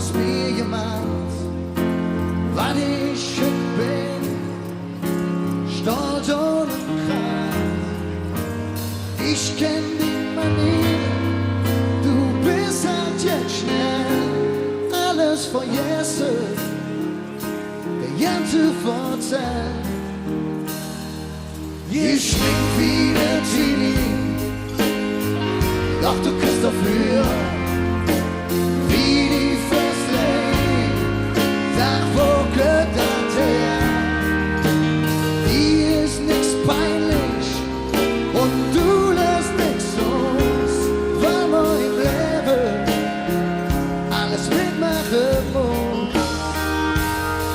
aus mir gemacht, weil ich schön bin, stolz und krank. Ich kenn die Manieren, du bist halt jetzt schnell, alles vergessen, der Jante verzeiht. Ich schwing wieder Genie, doch du kriegst dafür wie die First Lady. Sag, wo gehört das her? Die ist nix peinlich und du lässt nix los, weil man im Leben alles mitmachen muss.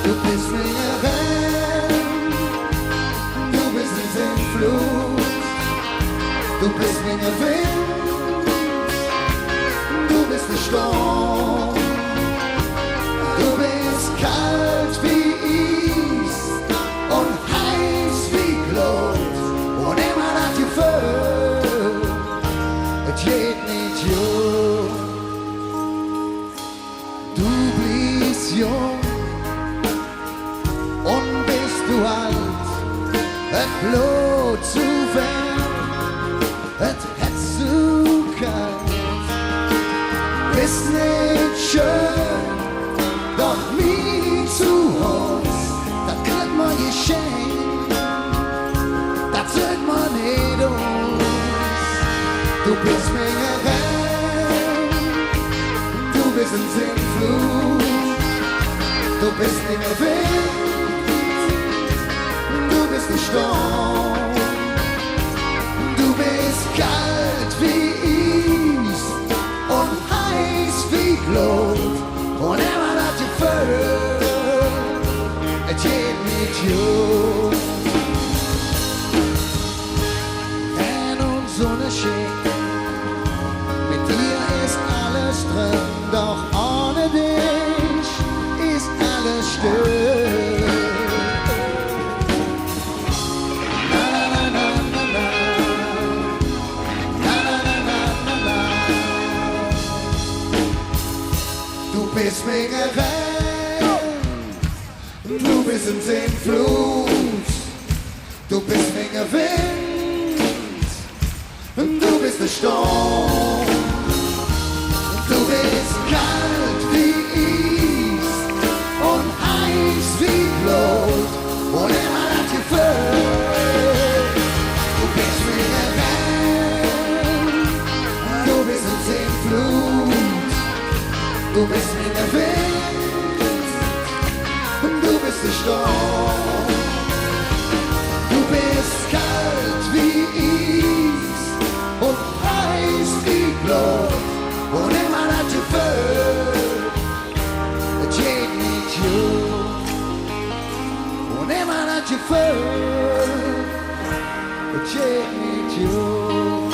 Du bist eine Rään, du bist ein Sintflot, du bist wie ein Wind, du bist ein Sturm, du bist kalt wie Eis und heiß wie Gloht und immer das Jeföhl, es jeiht nicht jung. Du bist jung und bist du alt, et Blut zu wärm, et hetz zu kalt. Bist nicht schön, doch nie zu uns, das kriegt man geschenkt, das zählt man nicht uns. Du bist minge Rään, du bist ein Sintflot, du bist minge Wind, du bist ein Sturm, du bist kalt wie Eis und heiß wie Gloht und immer das Jeföhl, es jeiht nicht jung. Wenn uns Sonne schickt, mit dir ist alles drin, doch ohne dich ist alles still. Du bist minge Rään, du bist ein Sintflot, du bist minge Wind, du bist ein Sturm, du bist kalt wie Eis und heiß wie Gloht und immer das Jeföhl. Du bist minge Rään, du bist ein Sintflot, du bist minge Wind, du bist ein Sturm, du bist kalt wie Eis und heiß wie Gloht und immer das Jeföhl, es jeiht nicht jung und immer das Jeföhl, es jeiht nicht jung.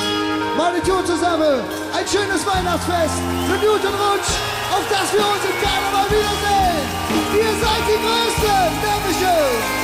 Meine Tour zusammen, ein schönes Weihnachtsfest, einen guten Rutsch, auf dass wir uns im Karneval wiedersehen. Ihr seid die Größten, Dankeschön.